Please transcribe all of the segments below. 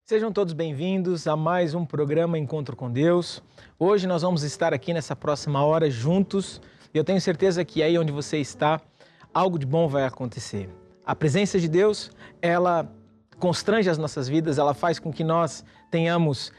Sejam todos bem-vindos a mais um programa Encontro com Deus. Hoje nós vamos estar aqui nessa próxima hora juntos e eu tenho certeza que aí onde você está, algo de bom vai acontecer. A presença de Deus, ela constrange as nossas vidas, ela faz com que nós tenhamos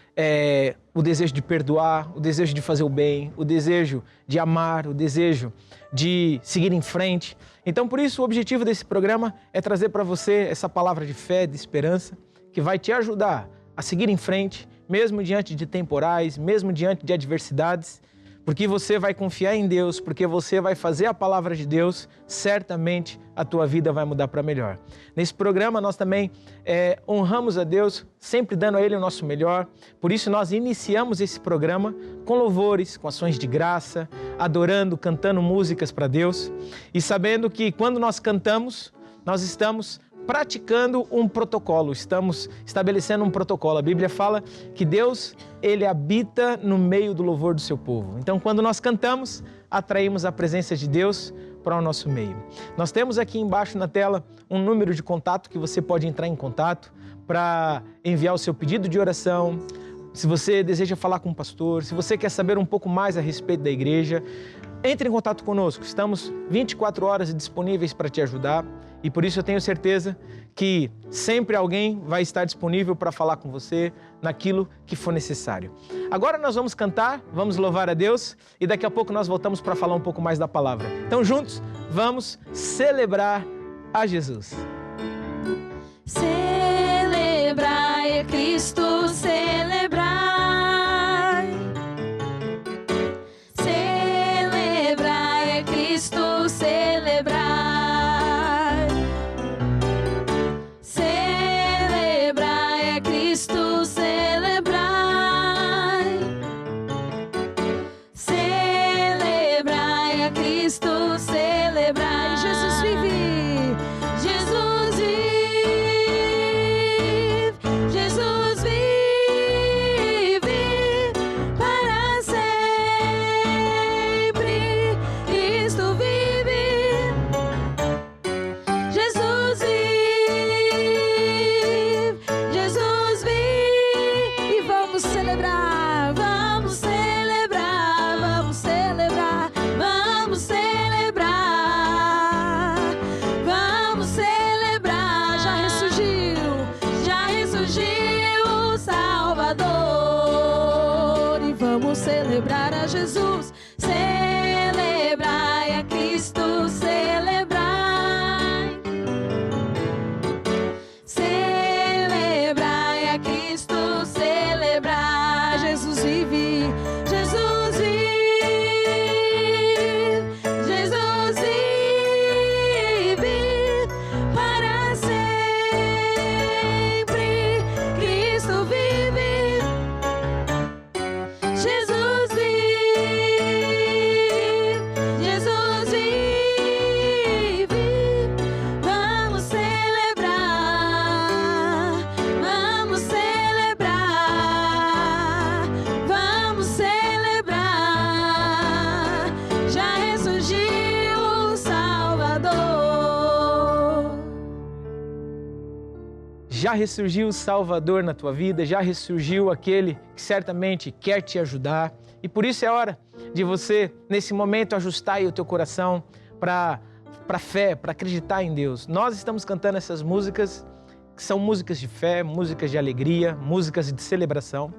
o desejo de perdoar, o desejo de fazer o bem, o desejo de amar, o desejo de seguir em frente. Então, por isso, o objetivo desse programa é trazer para você essa palavra de fé, de esperança, que vai te ajudar a seguir em frente, mesmo diante de temporais, mesmo diante de adversidades, porque você vai confiar em Deus, porque você vai fazer a palavra de Deus, certamente a tua vida vai mudar para melhor. Nesse programa nós também honramos a Deus, sempre dando a Ele o nosso melhor, por isso nós iniciamos esse programa com louvores, com ações de graça, adorando, cantando músicas para Deus e sabendo que quando nós cantamos, nós estamos praticando um protocolo, estamos estabelecendo um protocolo. A Bíblia fala que Deus, Ele habita no meio do louvor do seu povo. Então, quando nós cantamos, atraímos a presença de Deus para o nosso meio. Nós temos aqui embaixo na tela um número de contato que você pode entrar em contato para enviar o seu pedido de oração. Se você deseja falar com um pastor, se você quer saber um pouco mais a respeito da igreja, entre em contato conosco. Estamos 24 horas disponíveis para te ajudar. E por isso eu tenho certeza que sempre alguém vai estar disponível para falar com você naquilo que for necessário. Agora nós vamos cantar, vamos louvar a Deus e daqui a pouco nós voltamos para falar um pouco mais da palavra. Então juntos vamos celebrar a Jesus. Celebrai a Cristo, celebrai. Celebrai a Cristo, celebrai. Celebrar a Jesus, celebrai a Cristo, celebrai. Celebrai a Cristo, celebrai. Jesus vive, Jesus vive, Jesus vive para sempre. Cristo vive. Já ressurgiu o Salvador na tua vida, já ressurgiu aquele que certamente quer te ajudar. E por isso é hora de você, nesse momento, ajustar aí o teu coração para a fé, para acreditar em Deus. Nós estamos cantando essas músicas, que são músicas de fé, músicas de alegria, músicas de celebração,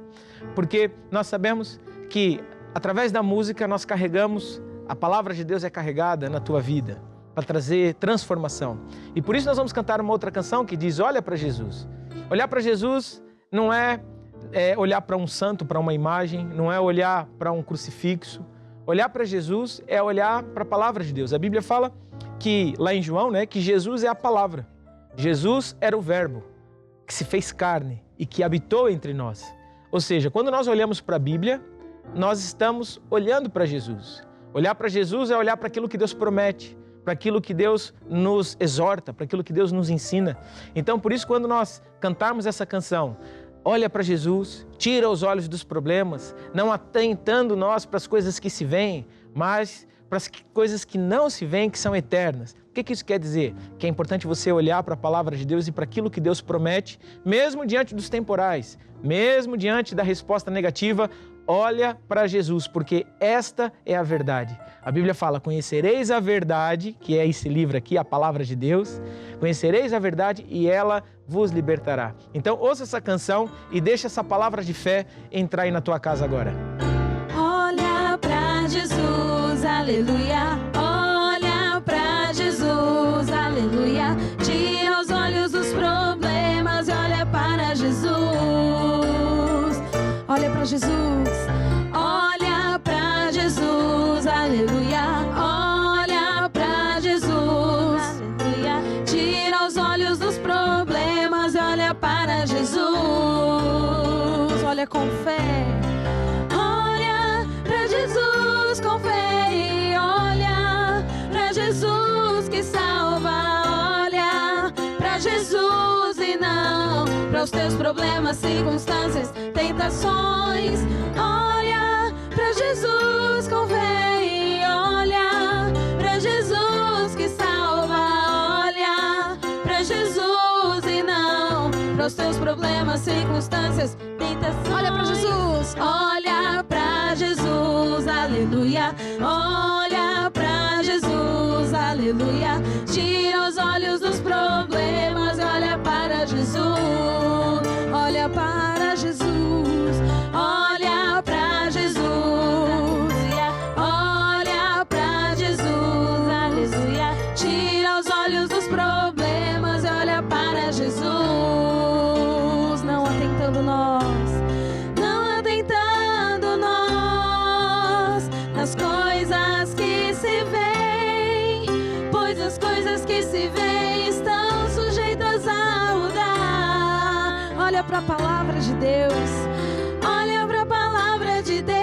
porque nós sabemos que através da música nós carregamos, a palavra de Deus é carregada na tua vida, para trazer transformação. E por isso nós vamos cantar uma outra canção que diz, olha para Jesus. Olhar para Jesus não é olhar para um santo, para uma imagem, não é olhar para um crucifixo. Olhar para Jesus é olhar para a palavra de Deus. A Bíblia fala que, lá em João, que Jesus é a palavra. Jesus era o verbo que se fez carne e que habitou entre nós. Ou seja, quando nós olhamos para a Bíblia, nós estamos olhando para Jesus. Olhar para Jesus é olhar para aquilo que Deus promete, para aquilo que Deus nos exorta, para aquilo que Deus nos ensina. Então, por isso, quando nós cantarmos essa canção, olha para Jesus, tira os olhos dos problemas, não atentando nós para as coisas que se veem, mas para as coisas que não se veem, que são eternas. O que isso quer dizer? Que é importante você olhar para a palavra de Deus e para aquilo que Deus promete, mesmo diante dos temporais, mesmo diante da resposta negativa. Olha para Jesus, porque esta é a verdade. A Bíblia fala, conhecereis a verdade, que é esse livro aqui, a palavra de Deus. Conhecereis a verdade e ela vos libertará. Então ouça essa canção e deixa essa palavra de fé entrar aí na tua casa agora. Olha pra Jesus, aleluia. Olha pra Jesus, aleluia. Tira os olhos dos problemas e olha para Jesus. Olha pra Jesus, olha pra Jesus, aleluia. Olha pra Jesus, aleluia. Tira os olhos dos problemas e olha para Jesus. Olha com fé. Olha pra Jesus com fé e olha pra Jesus que salva. Olha pra Jesus e não para os teus problemas, circunstâncias, tentações. Olha pra Jesus com fé e olha pra Jesus que salva. Olha pra Jesus e não para os teus problemas, circunstâncias, tentações. Olha pra Jesus, olha pra Jesus, aleluia. Olha pra Jesus, aleluia. Tira os olhos dos problemas e olha para Jesus. Olha para Jesus, olha para Jesus, olha para Jesus, aleluia. Tira os olhos dos problemas e olha para Jesus. Não atentando nós, não atentando nós nas coisas que se veem, pois as coisas que se veem estão sujeitas a mudar. Olha para a palavra de Deus, olha para a palavra de Deus,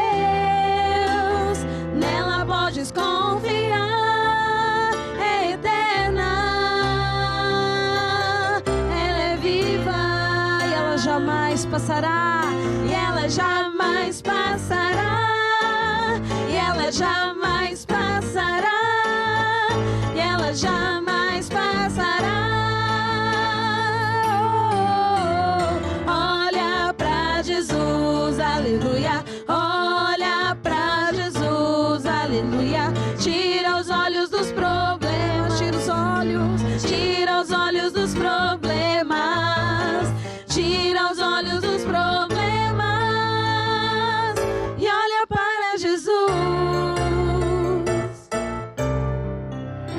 nela podes confiar, é eterna, ela é viva e ela jamais passará, e ela jamais passará, e ela jamais passará, e ela jamais passará. Jesus, aleluia. Olha pra Jesus, aleluia. Tira os olhos dos problemas, tira os olhos dos problemas, tira os olhos dos problemas e olha para Jesus.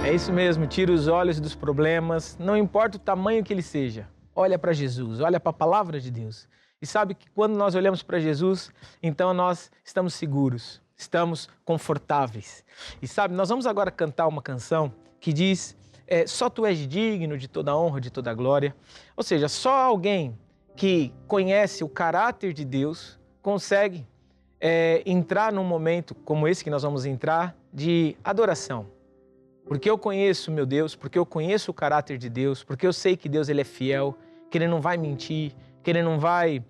É isso mesmo, tira os olhos dos problemas, não importa o tamanho que ele seja. Olha para Jesus, olha para a palavra de Deus. E sabe que quando nós olhamos para Jesus, então nós estamos seguros, estamos confortáveis. E sabe, nós vamos agora cantar uma canção que diz, só tu és digno de toda honra, de toda glória. Ou seja, só alguém que conhece o caráter de Deus consegue entrar num momento como esse que nós vamos entrar, de adoração. Porque eu conheço meu Deus, porque eu conheço o caráter de Deus, porque eu sei que Deus ele é fiel, que Ele não vai mentir, que Ele não vai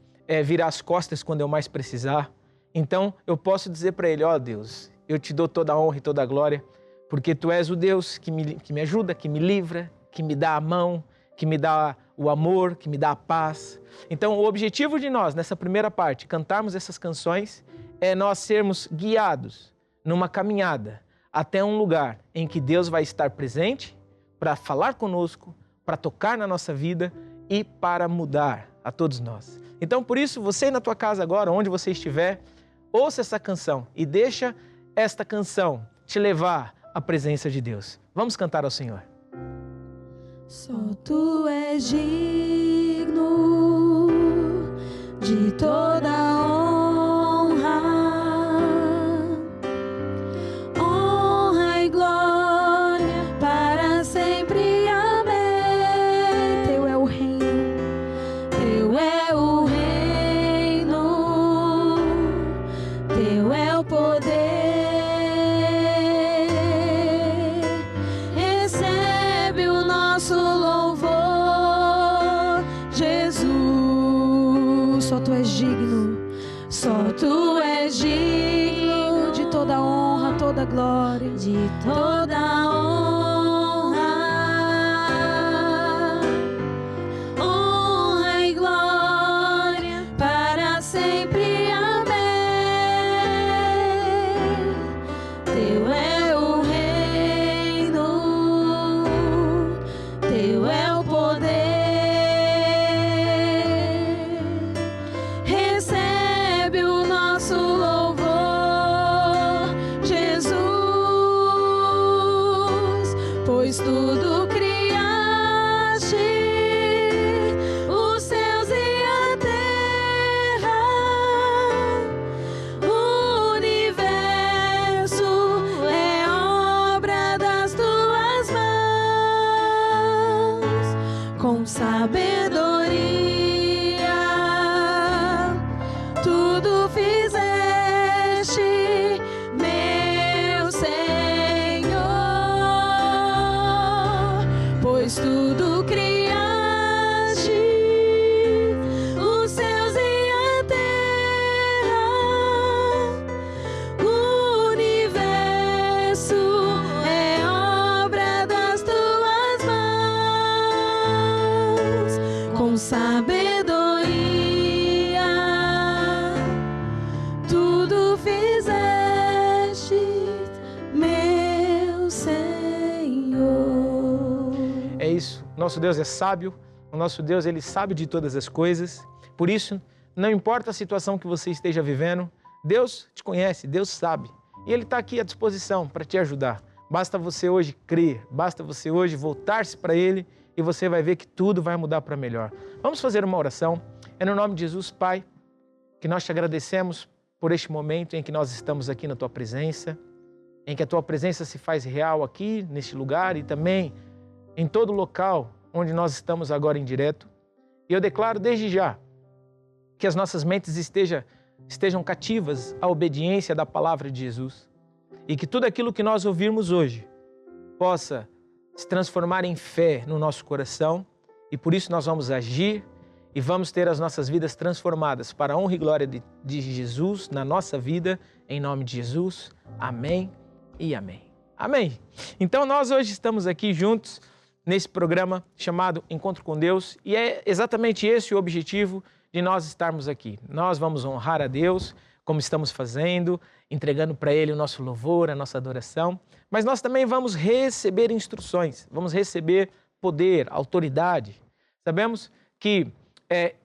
virar as costas quando eu mais precisar. Então eu posso dizer para Ele, ó Deus, eu te dou toda a honra e toda a glória, porque Tu és o Deus que me ajuda, que me livra, que me dá a mão, que me dá o amor, que me dá a paz. Então o objetivo de nós, nessa primeira parte, cantarmos essas canções, é nós sermos guiados numa caminhada até um lugar em que Deus vai estar presente para falar conosco, para tocar na nossa vida e para mudar a todos nós. Então, por isso, você na tua casa agora, onde você estiver, ouça essa canção e deixa esta canção te levar à presença de Deus. Vamos cantar ao Senhor. Só Tu és digno de toda honra, honra e glória para sempre. Só Tu és digno de toda honra, toda glória, de toda honra, honra e glória para sempre. Amém. Teu é o reino, teu é o poder. Recebe o nosso louvor, Jesus, pois tudo criaste, os céus e a terra, o universo é obra das tuas mãos, com sabedoria tudo fizeste, meu Senhor, pois tudo criaste, os céus e a terra, o universo é obra das tuas mãos, com sabedoria tudo fizeste, meu Senhor. É isso, nosso Deus é sábio, o nosso Deus, Ele sabe de todas as coisas. Por isso, não importa a situação que você esteja vivendo, Deus te conhece, Deus sabe. E Ele está aqui à disposição para te ajudar. Basta você hoje crer, basta você hoje voltar-se para Ele e você vai ver que tudo vai mudar para melhor. Vamos fazer uma oração. É no nome de Jesus, Pai, que nós te agradecemos por este momento em que nós estamos aqui na Tua presença, em que a Tua presença se faz real aqui, neste lugar e também em todo local onde nós estamos agora em direto. E eu declaro desde já que as nossas mentes estejam cativas à obediência da palavra de Jesus e que tudo aquilo que nós ouvirmos hoje possa se transformar em fé no nosso coração e por isso nós vamos agir e vamos ter as nossas vidas transformadas para a honra e glória de Jesus na nossa vida, em nome de Jesus. Amém e amém. Amém. Então nós hoje estamos aqui juntos nesse programa chamado Encontro com Deus e é exatamente esse o objetivo de nós estarmos aqui. Nós vamos honrar a Deus, como estamos fazendo, entregando para Ele o nosso louvor, a nossa adoração, mas nós também vamos receber instruções, vamos receber poder, autoridade. Sabemos que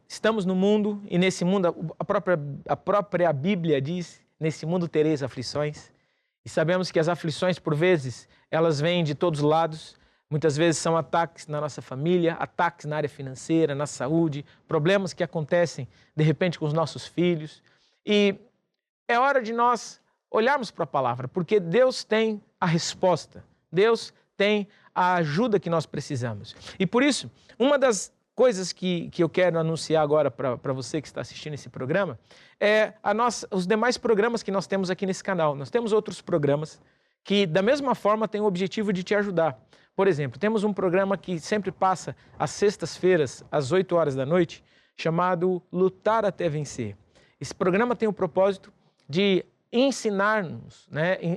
estamos no mundo e nesse mundo, a própria Bíblia diz, nesse mundo tereis aflições. E sabemos que as aflições, por vezes, elas vêm de todos os lados. Muitas vezes são ataques na nossa família, ataques na área financeira, na saúde, problemas que acontecem, de repente, com os nossos filhos. E é hora de nós olharmos para a palavra, porque Deus tem a resposta. Deus tem a ajuda que nós precisamos. E por isso, uma das coisas que eu quero anunciar agora para você que está assistindo esse programa é os demais programas que nós temos aqui nesse canal. Nós temos outros programas que, da mesma forma, têm o objetivo de te ajudar. Por exemplo, temos um programa que sempre passa às sextas-feiras, às 8 horas da noite, chamado Lutar até Vencer. Esse programa tem o propósito de ensinar-nos,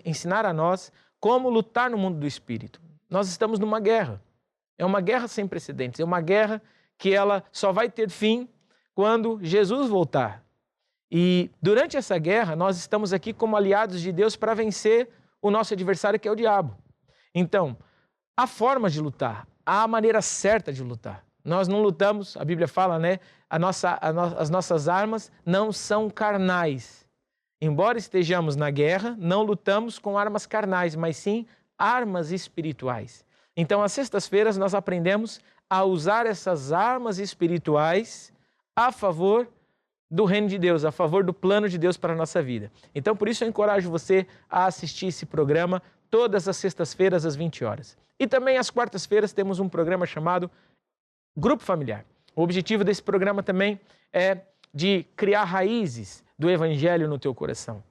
ensinar a nós como lutar no mundo do espírito. Nós estamos numa guerra. É uma guerra sem precedentes. É uma guerra que ela só vai ter fim quando Jesus voltar. E durante essa guerra, nós estamos aqui como aliados de Deus para vencer o nosso adversário, que é o diabo. Então, há formas de lutar, há a maneira certa de lutar. Nós não lutamos, a Bíblia fala, as nossas armas não são carnais. Embora estejamos na guerra, não lutamos com armas carnais, mas sim armas espirituais. Então, às sextas-feiras, nós aprendemos a usar essas armas espirituais a favor do reino de Deus, a favor do plano de Deus para a nossa vida. Então, por isso eu encorajo você a assistir esse programa todas as sextas-feiras às 20 horas. E também às quartas-feiras temos um programa chamado Grupo Familiar. O objetivo desse programa também é de criar raízes do Evangelho no teu coração.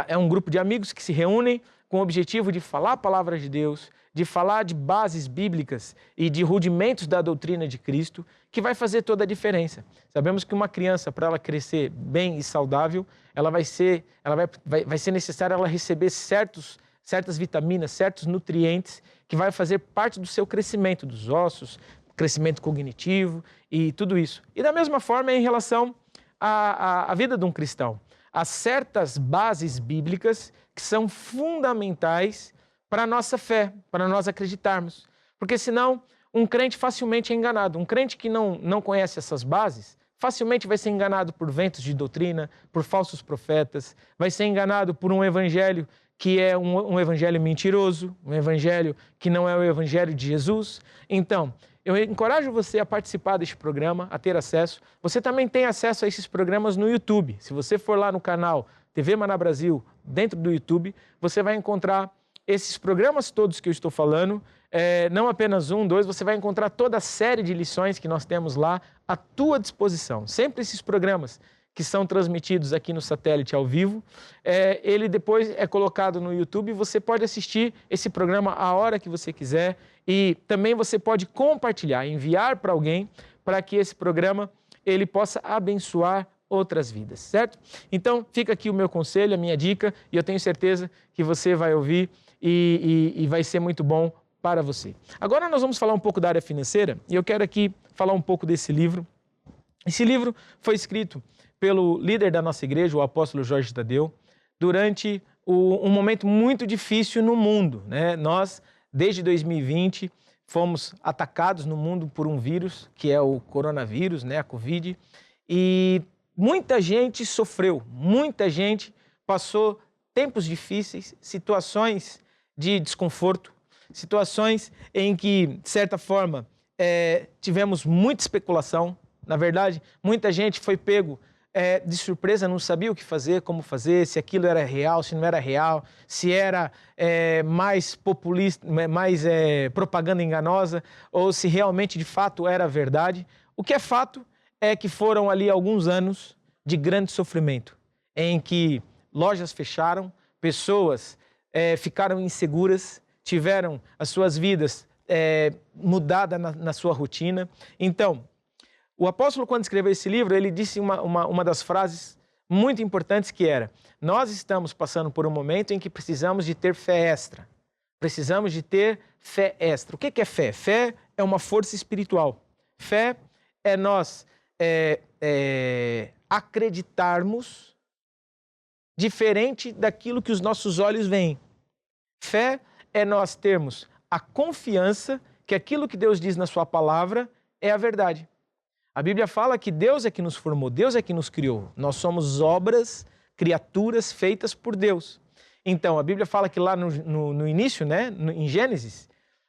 É um grupo de amigos que se reúnem com o objetivo de falar a palavra de Deus, de falar de bases bíblicas e de rudimentos da doutrina de Cristo, que vai fazer toda a diferença. Sabemos que uma criança, para ela crescer bem e saudável, vai ser necessário ela receber certas vitaminas, certos nutrientes, que vai fazer parte do seu crescimento, dos ossos, crescimento cognitivo e tudo isso. E da mesma forma em relação à vida de um cristão. Há certas bases bíblicas que são fundamentais para a nossa fé, para nós acreditarmos. Porque senão, um crente facilmente é enganado. Um crente que não conhece essas bases, facilmente vai ser enganado por ventos de doutrina, por falsos profetas, vai ser enganado por um evangelho que é um evangelho mentiroso, um evangelho que não é o evangelho de Jesus. Então, eu encorajo você a participar deste programa, a ter acesso. Você também tem acesso a esses programas no YouTube. Se você for lá no canal TV Maná Brasil, dentro do YouTube, você vai encontrar esses programas todos que eu estou falando, não apenas um, dois, você vai encontrar toda a série de lições que nós temos lá à tua disposição. Sempre esses programas que são transmitidos aqui no satélite ao vivo, ele depois é colocado no YouTube e você pode assistir esse programa a hora que você quiser e também você pode compartilhar, enviar para alguém para que esse programa ele possa abençoar outras vidas, certo? Então, fica aqui o meu conselho, a minha dica e eu tenho certeza que você vai ouvir e vai ser muito bom para você. Agora nós vamos falar um pouco da área financeira e eu quero aqui falar um pouco desse livro. Esse livro foi escrito pelo líder da nossa igreja, o apóstolo Jorge Tadeu, durante um momento muito difícil no mundo, né? Nós, desde 2020, fomos atacados no mundo por um vírus, que é o coronavírus, né? A Covid, e muita gente sofreu, muita gente passou tempos difíceis, situações de desconforto, situações em que, de certa forma, tivemos muita especulação. Na verdade, muita gente foi pego de surpresa, não sabia o que fazer, como fazer, se aquilo era real, se não era real, se era mais populista, mais propaganda enganosa, ou se realmente, de fato, era verdade. O que é fato é que foram ali alguns anos de grande sofrimento, em que lojas fecharam, pessoas ficaram inseguras, tiveram as suas vidas mudadas na sua rotina. Então, o apóstolo, quando escreveu esse livro, ele disse uma das frases muito importantes que era: nós estamos passando por um momento em que precisamos de ter fé extra. Precisamos de ter fé extra. O que é fé? Fé é uma força espiritual. Fé é nós acreditarmos diferente daquilo que os nossos olhos veem. Fé é nós termos a confiança que aquilo que Deus diz na sua palavra é a verdade. A Bíblia fala que Deus é que nos formou, Deus é que nos criou. Nós somos obras, criaturas feitas por Deus. Então, a Bíblia fala que lá no início, né, em Gênesis,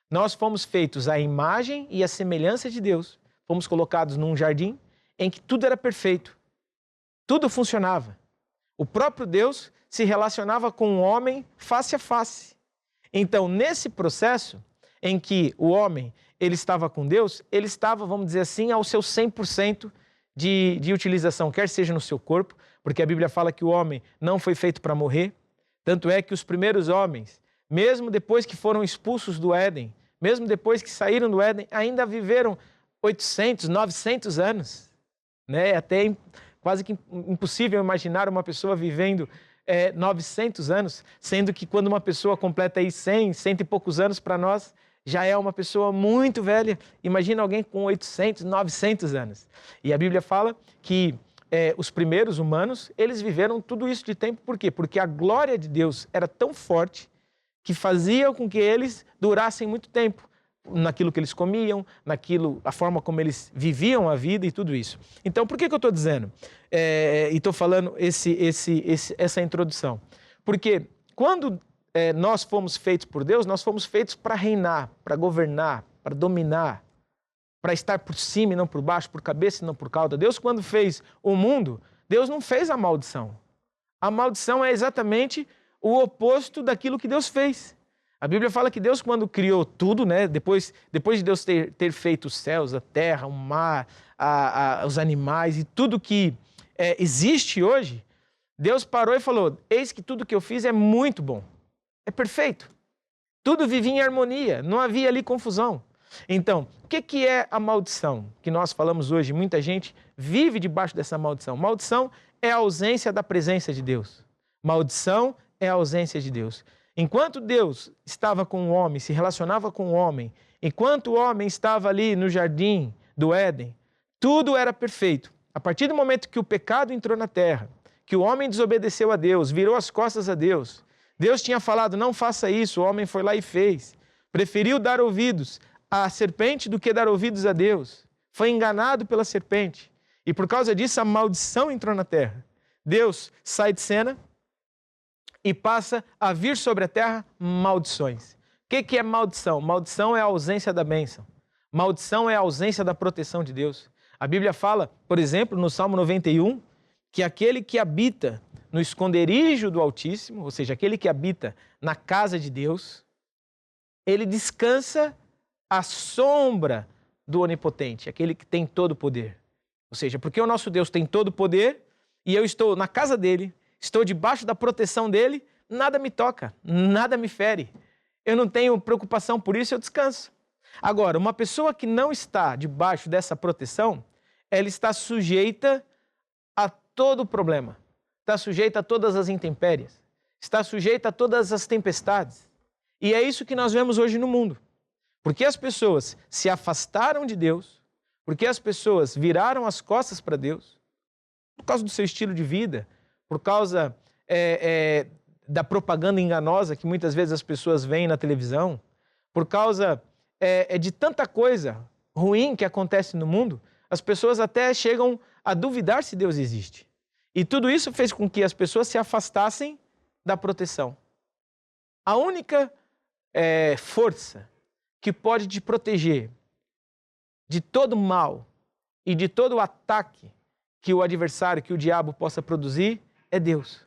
nós fomos feitos à imagem e à semelhança de Deus. Fomos colocados num jardim em que tudo era perfeito. Tudo funcionava. O próprio Deus se relacionava com o homem face a face. Então, nesse processo em que o homem ele estava com Deus, ele estava, vamos dizer assim, ao seu 100% de utilização, quer seja no seu corpo, porque a Bíblia fala que o homem não foi feito para morrer. Tanto é que os primeiros homens, mesmo depois que foram expulsos do Éden, mesmo depois que saíram do Éden, ainda viveram 800, 900 anos. Né? Até quase que impossível imaginar uma pessoa vivendo 900 anos, sendo que quando uma pessoa completa aí 100 e poucos anos, para nós já é uma pessoa muito velha. Imagina alguém com 800, 900 anos. E a Bíblia fala que os primeiros humanos, eles viveram tudo isso de tempo. Por quê? Porque a glória de Deus era tão forte que fazia com que eles durassem muito tempo naquilo que eles comiam, a forma como eles viviam a vida e tudo isso. Então, por que eu estou dizendo? E estou falando essa introdução. Porque quando nós fomos feitos por Deus, nós fomos feitos para reinar, para governar, para dominar, para estar por cima e não por baixo, por cabeça e não por cauda. Deus, quando fez o mundo, Deus não fez a maldição. A maldição é exatamente o oposto daquilo que Deus fez. A Bíblia fala que Deus, quando criou tudo, né, depois de Deus ter feito os céus, a terra, o mar, os animais e tudo que existe hoje, Deus parou e falou: eis que tudo que eu fiz é muito bom. é perfeito. Tudo vivia em harmonia, não havia ali confusão. Então, o que é a maldição que nós falamos hoje? Muita gente vive debaixo dessa maldição. Maldição é a ausência da presença de Deus. Maldição é a ausência de Deus. Enquanto Deus estava com o homem, se relacionava com o homem, enquanto o homem estava ali no jardim do Éden, tudo era perfeito. A partir do momento que o pecado entrou na terra, que o homem desobedeceu a Deus, virou as costas a Deus, Deus tinha falado, não faça isso, o homem foi lá e fez. Preferiu dar ouvidos à serpente do que dar ouvidos a Deus. Foi enganado pela serpente. E por causa disso, a maldição entrou na terra. Deus sai de cena e passa a vir sobre a terra maldições. O que é maldição? Maldição é a ausência da bênção. Maldição é a ausência da proteção de Deus. A Bíblia fala, por exemplo, no Salmo 91, que aquele que habita no esconderijo do Altíssimo, ou seja, aquele que habita na casa de Deus, ele descansa à sombra do Onipotente, aquele que tem todo o poder. Ou seja, porque o nosso Deus tem todo o poder e eu estou na casa dele, estou debaixo da proteção dele, nada me toca, nada me fere. Eu não tenho preocupação por isso, eu descanso. Agora, uma pessoa que não está debaixo dessa proteção, ela está sujeita a todo o problema. Está sujeita a todas as intempéries, está sujeita a todas as tempestades. E é isso que nós vemos hoje no mundo. Porque as pessoas se afastaram de Deus, porque as pessoas viraram as costas para Deus, por causa do seu estilo de vida, por causa da propaganda enganosa que muitas vezes as pessoas veem na televisão, por causa de tanta coisa ruim que acontece no mundo, as pessoas até chegam a duvidar se Deus existe. E tudo isso fez com que as pessoas se afastassem da proteção. A única força que pode te proteger de todo mal e de todo ataque que o adversário, que o diabo possa produzir, é Deus.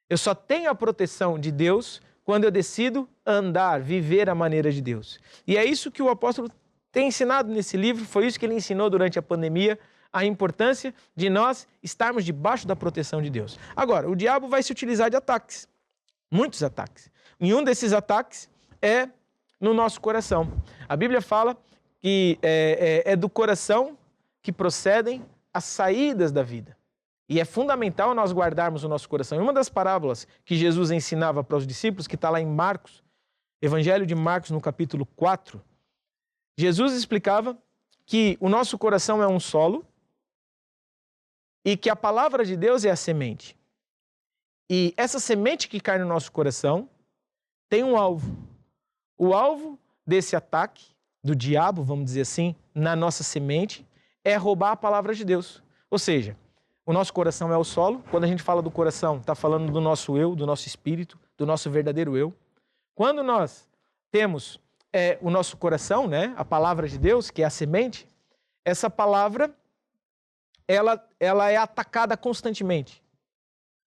Eu só tenho a proteção de Deus quando eu decido andar, viver a maneira de Deus. E é isso que o apóstolo tem ensinado nesse livro, foi isso que ele ensinou durante a pandemia, a importância de nós estarmos debaixo da proteção de Deus. Agora, o diabo vai se utilizar de ataques, muitos ataques. E um desses ataques é no nosso coração. A Bíblia fala que é do coração que procedem as saídas da vida. E é fundamental nós guardarmos o nosso coração. E uma das parábolas que Jesus ensinava para os discípulos, que está lá em Marcos, Evangelho de Marcos, no capítulo 4, Jesus explicava que o nosso coração é um solo e que a palavra de Deus é a semente. E essa semente que cai no nosso coração tem um alvo. O alvo desse ataque do diabo, vamos dizer assim, na nossa semente, é roubar a palavra de Deus. Ou seja, o nosso coração é o solo. Quando a gente fala do coração, está falando do nosso eu, do nosso espírito, do nosso verdadeiro eu. Quando nós temos o nosso coração, né, a palavra de Deus, que é a semente, essa palavra, ela é atacada constantemente.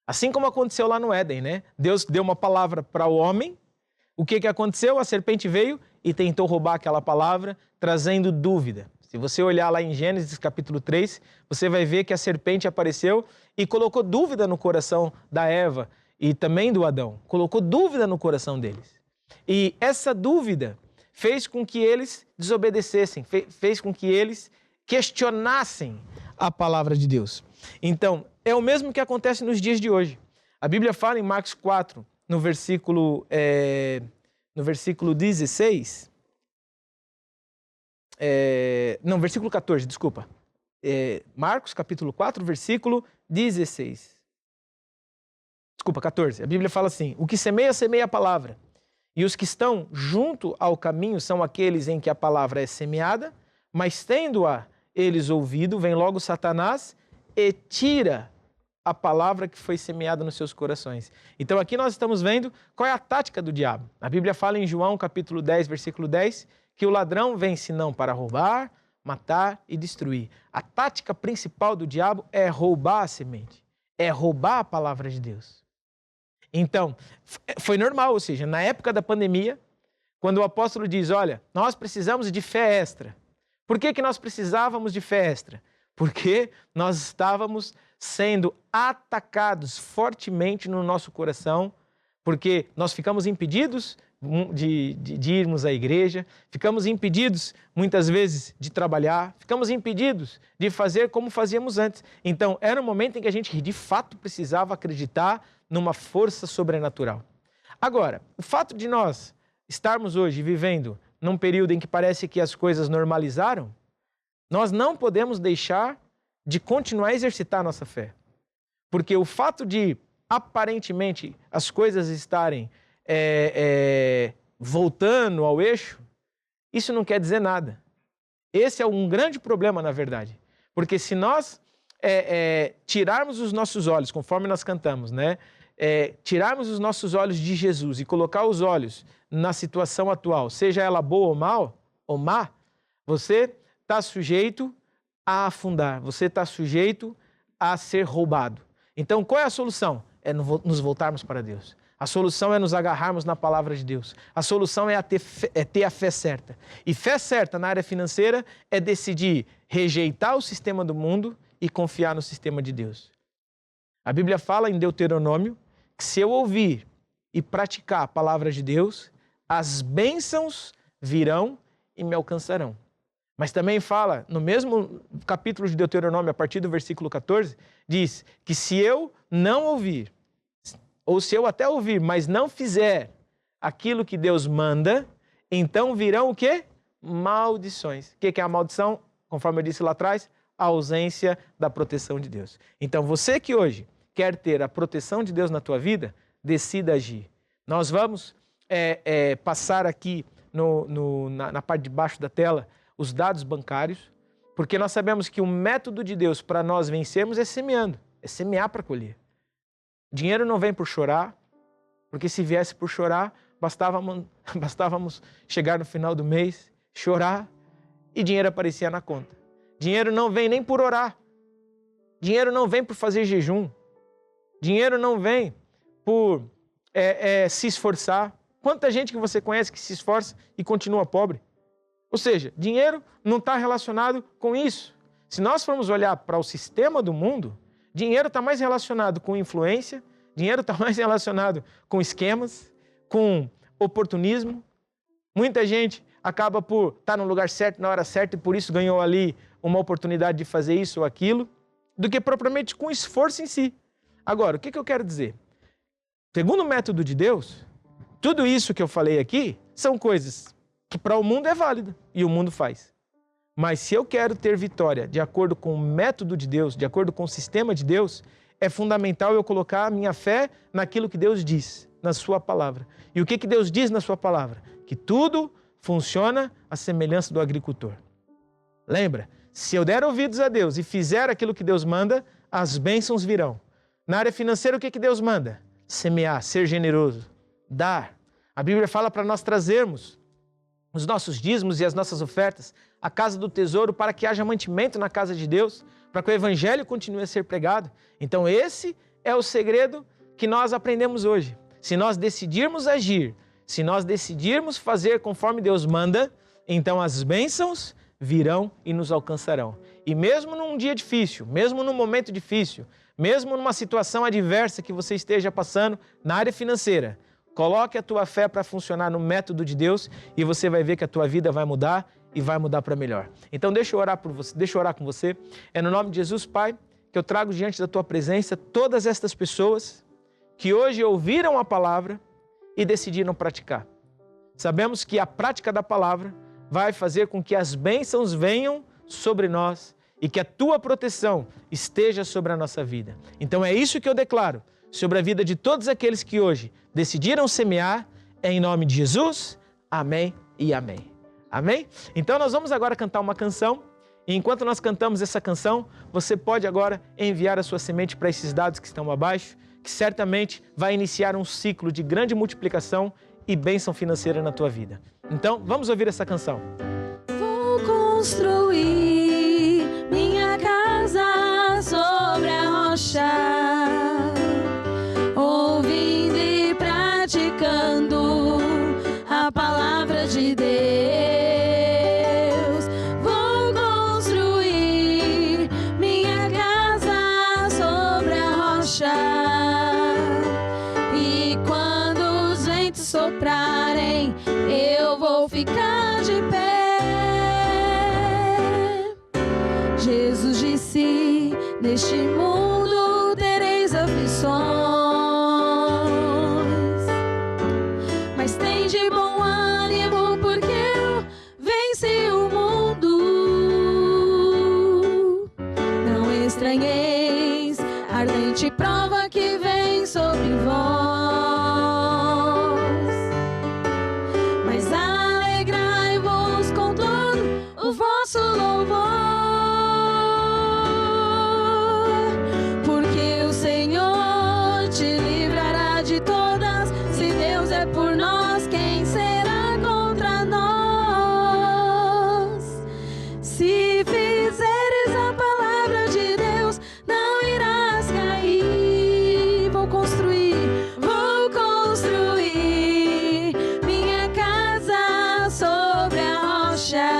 Assim como aconteceu lá no Éden, né? Deus deu uma palavra para o homem. O que aconteceu? A serpente veio e tentou roubar aquela palavra, trazendo dúvida. Se você olhar lá em Gênesis capítulo 3, você vai ver que a serpente apareceu e colocou dúvida no coração da Eva e também do Adão. Colocou dúvida no coração deles. E essa dúvida fez com que eles desobedecessem, fez com que eles questionassem a palavra de Deus. Então, é o mesmo que acontece nos dias de hoje. A Bíblia fala em Marcos 4, no versículo 16... versículo 14, desculpa. Marcos, capítulo 4, versículo 16. Desculpa, 14. A Bíblia fala assim: o que semeia, semeia a palavra. E os que estão junto ao caminho são aqueles em que a palavra é semeada, mas tendo-a eles ouvido, vem logo Satanás e tira a palavra que foi semeada nos seus corações. Então aqui nós estamos vendo qual é a tática do diabo. A Bíblia fala em João, capítulo 10, versículo 10, que o ladrão vem senão para roubar, matar e destruir. A tática principal do diabo é roubar a semente, é roubar a palavra de Deus. Então, foi normal, ou seja, na época da pandemia, quando o apóstolo diz, olha, nós precisamos de fé extra. Por que nós precisávamos de fé extra? Porque nós estávamos sendo atacados fortemente no nosso coração porque nós ficamos impedidos de irmos à igreja, ficamos impedidos, muitas vezes, de trabalhar, ficamos impedidos de fazer como fazíamos antes. Então, era um momento em que a gente, de fato, precisava acreditar numa força sobrenatural. Agora, o fato de nós estarmos hoje vivendo num período em que parece que as coisas normalizaram, nós não podemos deixar de continuar a exercitar a nossa fé. Porque o fato de, aparentemente, as coisas estarem voltando ao eixo, isso não quer dizer nada. Esse é um grande problema, na verdade. Porque se nós tirarmos os nossos olhos, conforme nós cantamos, né? Tirarmos os nossos olhos de Jesus e colocar os olhos na situação atual, seja ela boa ou má, você está sujeito a afundar, você está sujeito a ser roubado. Então, qual é a solução? É nos voltarmos para Deus. A solução é nos agarrarmos na palavra de Deus. A solução é ter a fé certa. E fé certa na área financeira é decidir rejeitar o sistema do mundo e confiar no sistema de Deus. A Bíblia fala em Deuteronômio que se eu ouvir e praticar a palavra de Deus, as bênçãos virão e me alcançarão. Mas também fala, no mesmo capítulo de Deuteronômio, a partir do versículo 14, diz que se eu não ouvir, ou se eu até ouvir, mas não fizer aquilo que Deus manda, então virão o quê? Maldições. O que é a maldição? Conforme eu disse lá atrás, a ausência da proteção de Deus. Então você que hoje quer ter a proteção de Deus na tua vida, decida agir. Nós vamos passar aqui na parte de baixo da tela os dados bancários, porque nós sabemos que o método de Deus para nós vencermos é semeando, é semear para colher. Dinheiro não vem por chorar, porque se viesse por chorar, bastávamos chegar no final do mês, chorar e dinheiro aparecia na conta. Dinheiro não vem nem por orar. Dinheiro não vem por fazer jejum. Dinheiro não vem por se esforçar. Quanta gente que você conhece que se esforça e continua pobre? Ou seja, dinheiro não está relacionado com isso. Se nós formos olhar para o sistema do mundo, dinheiro está mais relacionado com influência, dinheiro está mais relacionado com esquemas, com oportunismo. Muita gente acaba por estar no lugar certo, na hora certa, e por isso ganhou ali uma oportunidade de fazer isso ou aquilo, do que propriamente com esforço em si. Agora, o que eu quero dizer? Segundo o método de Deus, tudo isso que eu falei aqui são coisas que para o mundo é válida e o mundo faz. Mas se eu quero ter vitória de acordo com o método de Deus, de acordo com o sistema de Deus, é fundamental eu colocar a minha fé naquilo que Deus diz, na sua palavra. E o que Deus diz na sua palavra? Que tudo funciona à semelhança do agricultor. Lembra? Se eu der ouvidos a Deus e fizer aquilo que Deus manda, as bênçãos virão. Na área financeira, o que Deus manda? Semear, ser generoso, dar. A Bíblia fala para nós trazermos os nossos dízimos e as nossas ofertas à casa do tesouro para que haja mantimento na casa de Deus, para que o evangelho continue a ser pregado. Então esse é o segredo que nós aprendemos hoje. Se nós decidirmos agir, se nós decidirmos fazer conforme Deus manda, então as bênçãos virão e nos alcançarão. E mesmo num dia difícil, mesmo num momento difícil, mesmo numa situação adversa que você esteja passando na área financeira, coloque a tua fé para funcionar no método de Deus e você vai ver que a tua vida vai mudar e vai mudar para melhor. Então deixa eu orar por você, deixa eu orar com você. É no nome de Jesus, Pai, que eu trago diante da tua presença todas estas pessoas que hoje ouviram a palavra e decidiram praticar. Sabemos que a prática da palavra vai fazer com que as bênçãos venham sobre nós e que a tua proteção esteja sobre a nossa vida. Então é isso que eu declaro sobre a vida de todos aqueles que hoje decidiram semear, em nome de Jesus. Amém e amém. Amém? Então nós vamos agora cantar uma canção, e enquanto nós cantamos essa canção, você pode agora enviar a sua semente para esses dados que estão abaixo, que certamente vai iniciar um ciclo de grande multiplicação e bênção financeira na tua vida. Então, vamos ouvir essa canção. Vou construir minha casa sobre a rocha, ouvindo e praticando a palavra de Deus. Vou construir minha casa sobre a rocha, e quando vou ficar de pé. Jesus disse: neste mundo tereis aflições, mas tem de bom ânimo, porque eu venci o mundo. Não estranheis a ardente prova que vem sobre vós, mas alegrai-vos com todo o vosso louvor, porque o Senhor te livrará de todas. Se Deus é por nós, quem será contra nós? Se fizeres a palavra de Deus, não irás cair. Vou construir minha casa sobre a rocha,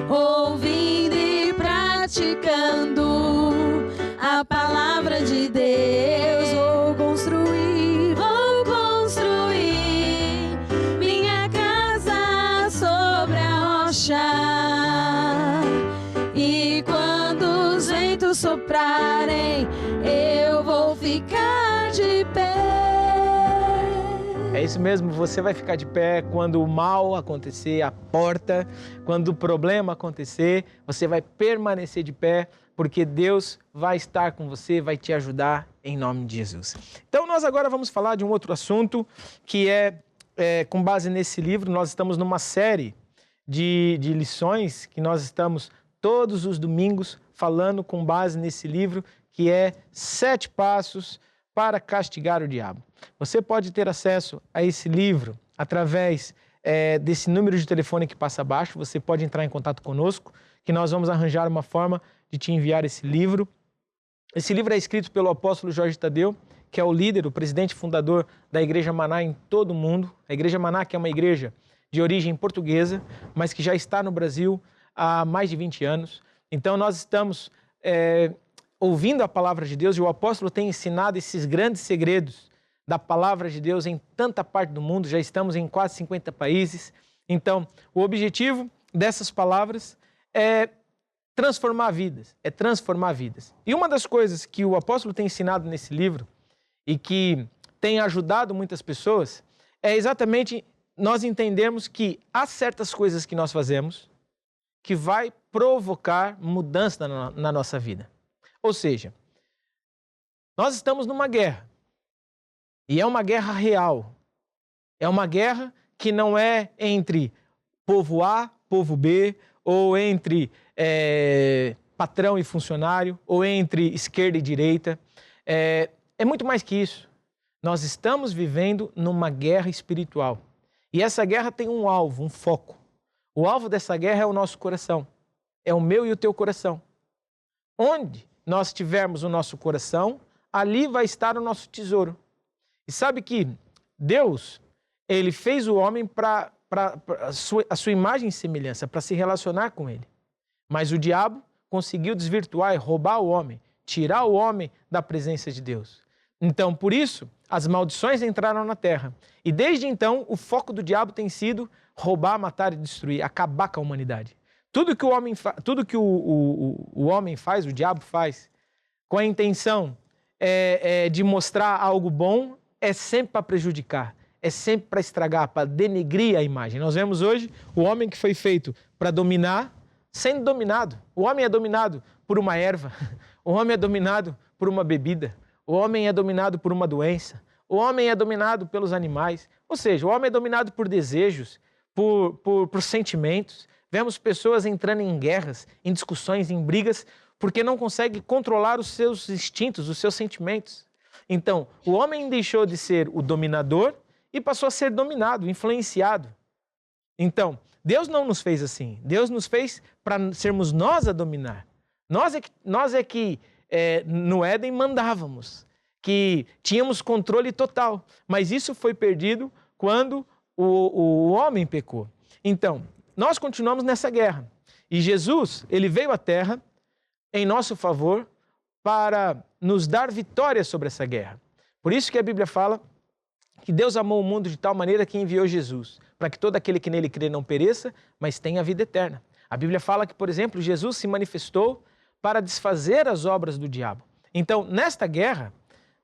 ouvindo e praticando a palavra de Deus. Vou construir minha casa sobre a rocha, e quando os ventos soprarem, eu vou ficar de pé. É isso mesmo, você vai ficar de pé quando o mal acontecer à porta, quando o problema acontecer, você vai permanecer de pé, porque Deus vai estar com você, vai te ajudar em nome de Jesus. Então nós agora vamos falar de um outro assunto que é com base nesse livro. Nós estamos numa série de lições que nós estamos todos os domingos falando com base nesse livro, que é 7 Passos para Castigar o Diabo. Você pode ter acesso a esse livro através desse número de telefone que passa abaixo. Você pode entrar em contato conosco, que nós vamos arranjar uma forma de te enviar esse livro. Esse livro é escrito pelo apóstolo Jorge Tadeu, que é o líder, o presidente fundador da Igreja Maná em todo o mundo. A Igreja Maná, que é uma igreja de origem portuguesa, mas que já está no Brasil há mais de 20 anos. Então nós estamos ouvindo a palavra de Deus, e o apóstolo tem ensinado esses grandes segredos da palavra de Deus em tanta parte do mundo. Já estamos em quase 50 países. Então o objetivo dessas palavras é transformar vidas, E uma das coisas que o apóstolo tem ensinado nesse livro e que tem ajudado muitas pessoas é exatamente nós entendermos que há certas coisas que nós fazemos que vai provocar mudança na nossa vida. Ou seja, nós estamos numa guerra, e é uma guerra real. É uma guerra que não é entre povo A, povo B, ou entre patrão e funcionário, ou entre esquerda e direita. É muito mais que isso. Nós estamos vivendo numa guerra espiritual. E essa guerra tem um alvo, um foco. O alvo dessa guerra é o nosso coração. É o meu e o teu coração. Onde nós tivermos o nosso coração, ali vai estar o nosso tesouro. E sabe que Deus, Ele fez o homem para a sua imagem e semelhança, para se relacionar com Ele. Mas o diabo conseguiu desvirtuar e roubar o homem, tirar o homem da presença de Deus. Então, por isso, as maldições entraram na terra. E desde então, o foco do diabo tem sido roubar, matar e destruir, acabar com a humanidade. Tudo que o homem faz, o diabo faz, com a intenção de mostrar algo bom, é sempre para prejudicar, é sempre para estragar, para denegrir a imagem. Nós vemos hoje o homem que foi feito para dominar, sendo dominado. O homem é dominado por uma erva, o homem é dominado por uma bebida, o homem é dominado por uma doença, o homem é dominado pelos animais. Ou seja, o homem é dominado por desejos, por sentimentos. Vemos pessoas entrando em guerras, em discussões, em brigas, porque não conseguem controlar os seus instintos, os seus sentimentos. Então, o homem deixou de ser o dominador e passou a ser dominado, influenciado. Então, Deus não nos fez assim. Deus nos fez para sermos nós a dominar. Nós é que no Éden mandávamos, que tínhamos controle total. Mas isso foi perdido quando o homem pecou. Então, nós continuamos nessa guerra. E Jesus, ele veio à Terra em nosso favor para nos dar vitória sobre essa guerra. Por isso que a Bíblia fala que Deus amou o mundo de tal maneira que enviou Jesus, para que todo aquele que nele crê não pereça, mas tenha a vida eterna. A Bíblia fala que, por exemplo, Jesus se manifestou para desfazer as obras do diabo. Então, nesta guerra,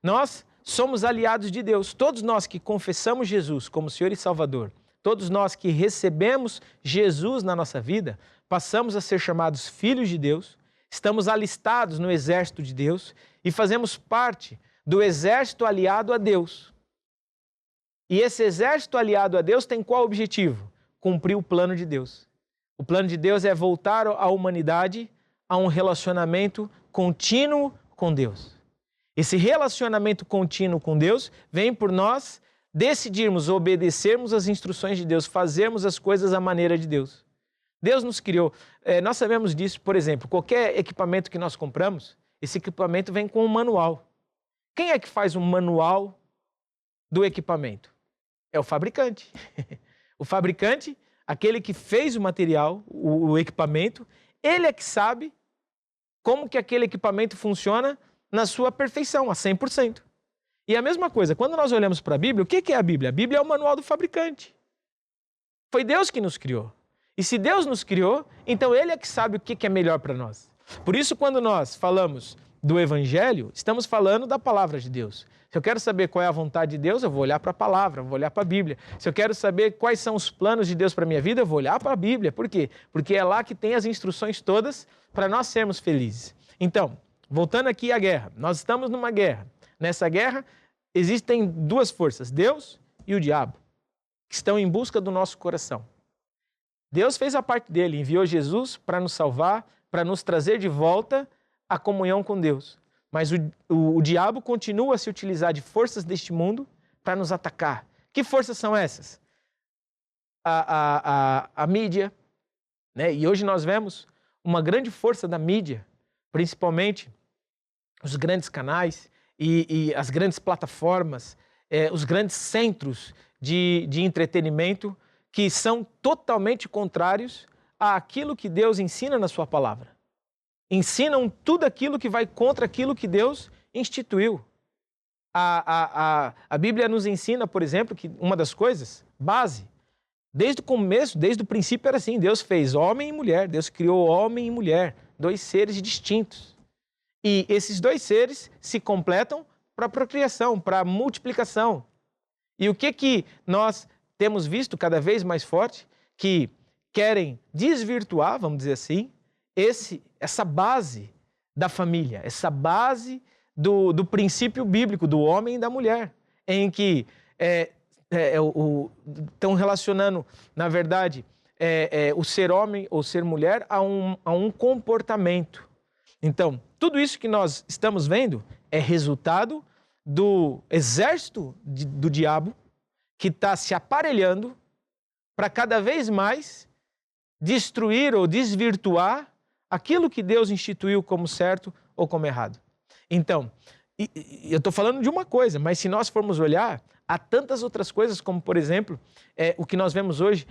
nós somos aliados de Deus. Todos nós que confessamos Jesus como Senhor e Salvador, todos nós que recebemos Jesus na nossa vida, passamos a ser chamados filhos de Deus, estamos alistados no exército de Deus e fazemos parte do exército aliado a Deus. E esse exército aliado a Deus tem qual objetivo? Cumprir o plano de Deus. O plano de Deus é voltar a humanidade a um relacionamento contínuo com Deus. Esse relacionamento contínuo com Deus vem por nós decidirmos obedecermos às instruções de Deus, fazermos as coisas à maneira de Deus. Deus nos criou. Nós sabemos disso, por exemplo, qualquer equipamento que nós compramos, esse equipamento vem com um manual. Quem é que faz o manual do equipamento? É o fabricante. O fabricante, aquele que fez o material, o equipamento, ele é que sabe como que aquele equipamento funciona na sua perfeição, a 100%. E a mesma coisa, quando nós olhamos para a Bíblia, o que é a Bíblia? A Bíblia é o manual do fabricante. Foi Deus que nos criou. E se Deus nos criou, então Ele é que sabe o que é melhor para nós. Por isso, quando nós falamos do Evangelho, estamos falando da palavra de Deus. Se eu quero saber qual é a vontade de Deus, eu vou olhar para a palavra, vou olhar para a Bíblia. Se eu quero saber quais são os planos de Deus para a minha vida, eu vou olhar para a Bíblia. Por quê? Porque é lá que tem as instruções todas para nós sermos felizes. Então, voltando aqui à guerra, nós estamos numa guerra. Nessa guerra existem duas forças, Deus e o diabo, que estão em busca do nosso coração. Deus fez a parte dele, enviou Jesus para nos salvar, para nos trazer de volta a comunhão com Deus. Mas o diabo continua a se utilizar de forças deste mundo para nos atacar. Que forças são essas? A mídia, né? E hoje nós vemos uma grande força da mídia, principalmente os grandes canais e as grandes plataformas, os grandes centros de entretenimento que são totalmente contrários àquilo que Deus ensina na sua palavra. Ensinam tudo aquilo que vai contra aquilo que Deus instituiu. A Bíblia nos ensina, por exemplo, que uma das coisas, base, desde o começo, desde o princípio era assim, Deus fez homem e mulher, Deus criou homem e mulher, dois seres distintos. E esses dois seres se completam para a procriação, para a multiplicação. E o que nós temos visto cada vez mais forte? Que querem desvirtuar, vamos dizer assim, essa base da família, essa base do princípio bíblico do homem e da mulher, em que estão relacionando, na verdade, o ser homem ou ser mulher a um comportamento. Então, tudo isso que nós estamos vendo é resultado do exército do diabo que está se aparelhando para cada vez mais destruir ou desvirtuar aquilo que Deus instituiu como certo ou como errado. Então, eu estou falando de uma coisa, mas se nós formos olhar, há tantas outras coisas, como, por exemplo, o que nós vemos hoje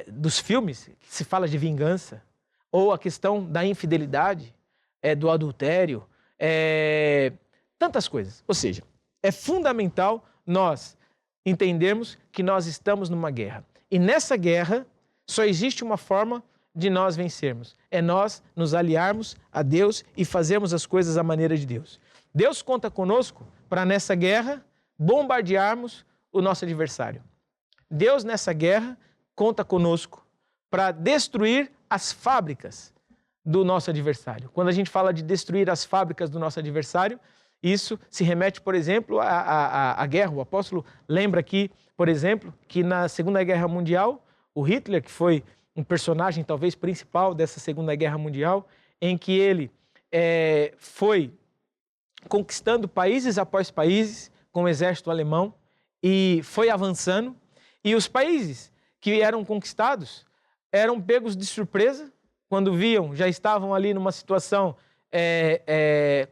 dos filmes, que se fala de vingança, ou a questão da infidelidade, do adultério, tantas coisas. Ou seja, é fundamental nós entendermos que nós estamos numa guerra. E nessa guerra só existe uma forma de nós vencermos. É nós nos aliarmos a Deus e fazermos as coisas à maneira de Deus. Deus conta conosco para nessa guerra bombardearmos o nosso adversário. Deus nessa guerra conta conosco para destruir as fábricas do nosso adversário. Quando a gente fala de destruir as fábricas do nosso adversário, isso se remete, por exemplo, à guerra. O apóstolo lembra aqui, por exemplo, que na Segunda Guerra Mundial, o Hitler, que foi um personagem talvez principal dessa Segunda Guerra Mundial, em que ele foi conquistando países após países com o exército alemão e foi avançando. E os países que eram conquistados eram pegos de surpresa, quando viam, já estavam ali numa situação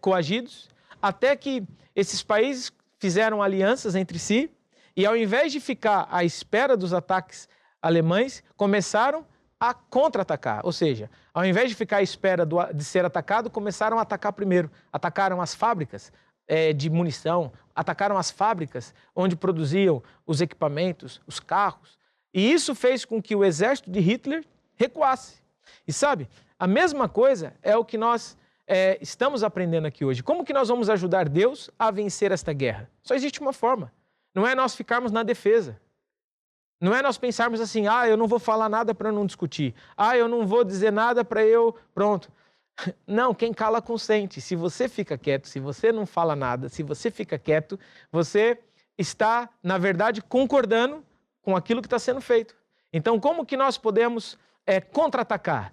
coagidos, até que esses países fizeram alianças entre si e, ao invés de ficar à espera dos ataques alemães, começaram a contra-atacar. Ou seja, ao invés de ficar à espera de ser atacado, começaram a atacar primeiro. Atacaram as fábricas, de munição, atacaram as fábricas onde produziam os equipamentos, os carros. E isso fez com que o exército de Hitler recuasse. E sabe, a mesma coisa é o que nós estamos aprendendo aqui hoje. Como que nós vamos ajudar Deus a vencer esta guerra? Só existe uma forma. Não é nós ficarmos na defesa. Não é nós pensarmos assim, eu não vou falar nada para não discutir. Eu não vou dizer nada para eu... Pronto. Não, quem cala consente. Se você fica quieto, se você não fala nada, se você fica quieto, você está, na verdade, concordando com aquilo que está sendo feito. Então, como que nós podemos contra-atacar?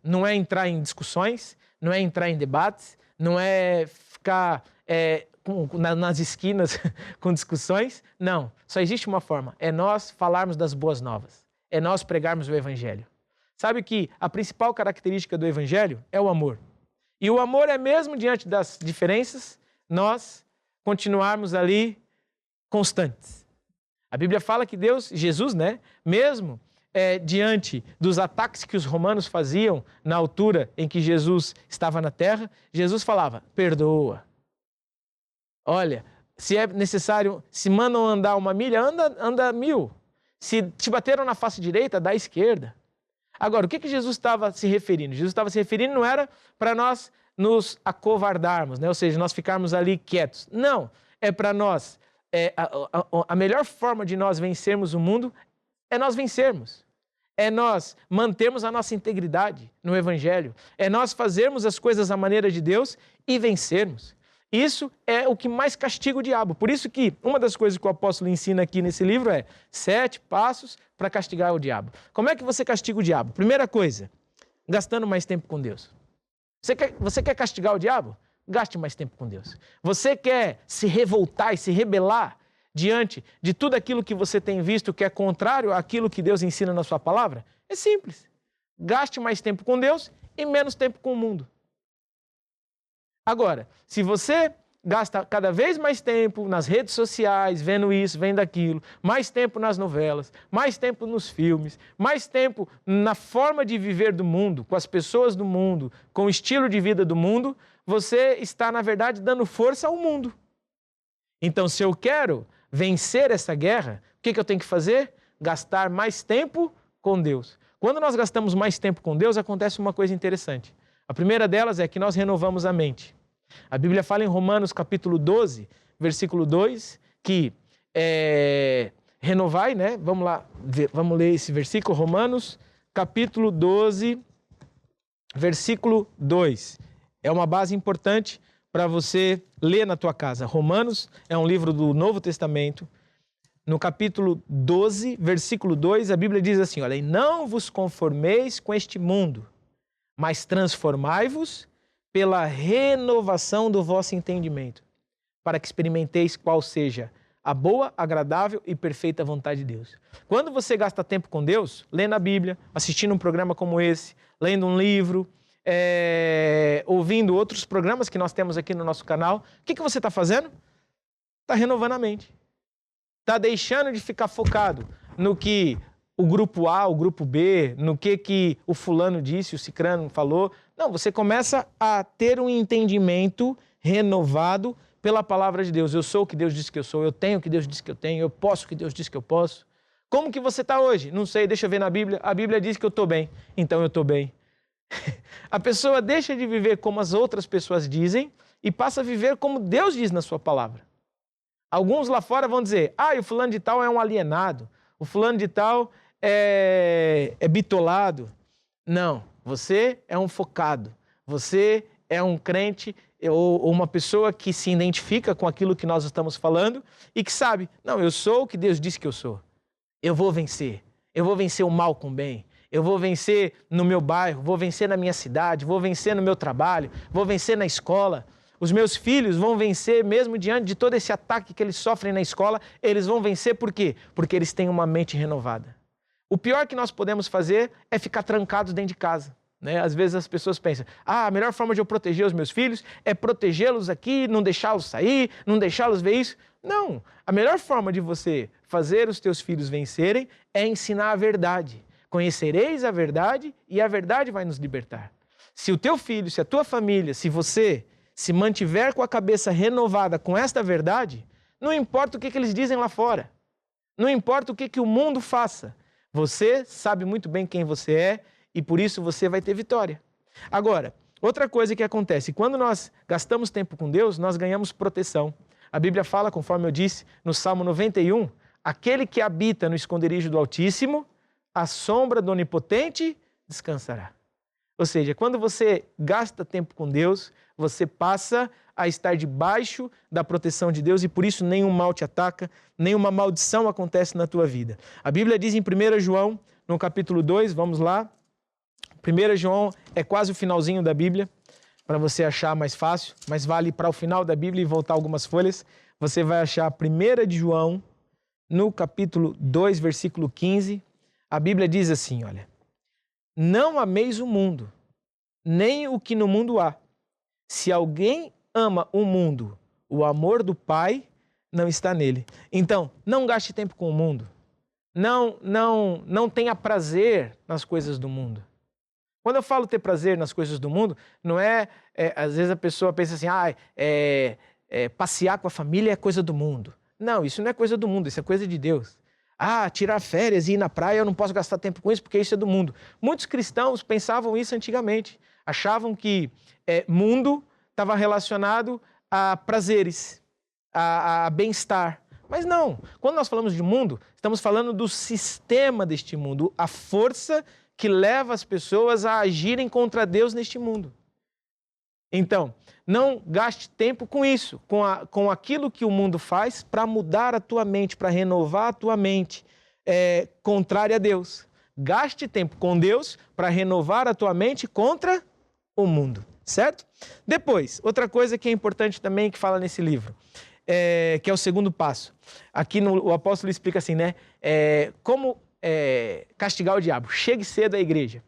Não é entrar em discussões, não é entrar em debates, não é ficar nas esquinas com discussões. Não, só existe uma forma, é nós falarmos das boas novas, é nós pregarmos o Evangelho. Sabe que a principal característica do Evangelho é o amor. E o amor é mesmo diante das diferenças, nós continuarmos ali constantes. A Bíblia fala que Jesus, mesmo diante dos ataques que os romanos faziam na altura em que Jesus estava na terra, Jesus falava, perdoa. Olha, se é necessário, se mandam andar 1 milha, anda 1000. Se te bateram na face direita, dá à esquerda. Agora, o que Jesus estava se referindo? Jesus estava se referindo não era para nós nos acovardarmos, ou seja, nós ficarmos ali quietos. Não, é para nós, a melhor forma de nós vencermos o mundo é nós vencermos. É nós mantermos a nossa integridade no Evangelho. É nós fazermos as coisas à maneira de Deus e vencermos. Isso é o que mais castiga o diabo. Por isso que uma das coisas que o apóstolo ensina aqui nesse livro é 7 passos para castigar o diabo. Como é que você castiga o diabo? Primeira coisa, gastando mais tempo com Deus. Você quer castigar o diabo? Gaste mais tempo com Deus. Você quer se revoltar e se rebelar diante de tudo aquilo que você tem visto que é contrário àquilo que Deus ensina na sua palavra? É simples. Gaste mais tempo com Deus e menos tempo com o mundo. Agora, se você gasta cada vez mais tempo nas redes sociais, vendo isso, vendo aquilo, mais tempo nas novelas, mais tempo nos filmes, mais tempo na forma de viver do mundo, com as pessoas do mundo, com o estilo de vida do mundo, você está, na verdade, dando força ao mundo. Então, se eu quero vencer essa guerra, o que eu tenho que fazer? Gastar mais tempo com Deus. Quando nós gastamos mais tempo com Deus, acontece uma coisa interessante. A primeira delas é que nós renovamos a mente. A Bíblia fala em Romanos capítulo 12, versículo 2, que renovai, Vamos lá, vamos ler esse versículo, Romanos capítulo 12, versículo 2. É uma base importante para você ler na tua casa. Romanos é um livro do Novo Testamento. No capítulo 12, versículo 2, a Bíblia diz assim, olha, e não vos conformeis com este mundo, mas transformai-vos pela renovação do vosso entendimento, para que experimenteis qual seja a boa, agradável e perfeita vontade de Deus. Quando você gasta tempo com Deus, lendo a Bíblia, assistindo um programa como esse, lendo um livro, ouvindo outros programas que nós temos aqui no nosso canal, o que você está fazendo? Está renovando a mente. Está deixando de ficar focado no que o grupo A, o grupo B, no que o fulano disse, o cicrano falou. Não, você começa a ter um entendimento renovado pela palavra de Deus. Eu sou o que Deus disse que eu sou, eu tenho o que Deus disse que eu tenho, eu posso o que Deus disse que eu posso. Como que você está hoje? Não sei, deixa eu ver na Bíblia. A Bíblia diz que eu estou bem, então eu estou bem. A pessoa deixa de viver como as outras pessoas dizem e passa a viver como Deus diz na sua palavra. Alguns lá fora vão dizer, o fulano de tal é um alienado, o fulano de tal é bitolado. Não, você é um focado, você é um crente ou uma pessoa que se identifica com aquilo que nós estamos falando e que sabe, não, eu sou o que Deus disse que eu sou. Eu vou vencer o mal com o bem, eu vou vencer no meu bairro, vou vencer na minha cidade, vou vencer no meu trabalho, vou vencer na escola. Os meus filhos vão vencer mesmo diante de todo esse ataque que eles sofrem na escola, eles vão vencer por quê? Porque eles têm uma mente renovada. O pior que nós podemos fazer é ficar trancados dentro de casa. Às vezes as pessoas pensam, a melhor forma de eu proteger os meus filhos é protegê-los aqui, não deixá-los sair, não deixá-los ver isso. Não, a melhor forma de você fazer os teus filhos vencerem é ensinar a verdade. Conhecereis a verdade e a verdade vai nos libertar. Se o teu filho, se a tua família, se você se mantiver com a cabeça renovada com esta verdade, não importa o que eles dizem lá fora, não importa o que o mundo faça, você sabe muito bem quem você é e por isso você vai ter vitória. Agora, outra coisa que acontece, quando nós gastamos tempo com Deus, nós ganhamos proteção. A Bíblia fala, conforme eu disse, no Salmo 91, aquele que habita no esconderijo do Altíssimo, à sombra do Onipotente descansará. Ou seja, quando você gasta tempo com Deus, você passa a estar debaixo da proteção de Deus e por isso nenhum mal te ataca, nenhuma maldição acontece na tua vida. A Bíblia diz em 1 João, no capítulo 2, vamos lá. 1 João é quase o finalzinho da Bíblia, para você achar mais fácil, mas vale para o final da Bíblia e voltar algumas folhas. Você vai achar 1 de João, no capítulo 2, versículo 15. A Bíblia diz assim, olha: não ameis o mundo, nem o que no mundo há. Se alguém ama o mundo, o amor do Pai não está nele. Então, não gaste tempo com o mundo. Não tenha prazer nas coisas do mundo. Quando eu falo ter prazer nas coisas do mundo, não às vezes a pessoa pensa assim, passear com a família é coisa do mundo. Não, isso não é coisa do mundo, isso é coisa de Deus. Tirar férias e ir na praia, eu não posso gastar tempo com isso porque isso é do mundo. Muitos cristãos pensavam isso antigamente. Achavam que mundo estava relacionado a prazeres, a bem-estar. Mas não, quando nós falamos de mundo, estamos falando do sistema deste mundo, a força que leva as pessoas a agirem contra Deus neste mundo. Então, não gaste tempo com isso, com aquilo que o mundo faz para mudar a tua mente, para renovar a tua mente contrária a Deus. Gaste tempo com Deus para renovar a tua mente contra o mundo, certo? Depois, outra coisa que é importante também que fala nesse livro, que é o segundo passo. Aqui o apóstolo explica assim, né? Como castigar o diabo. Chegue cedo à igreja.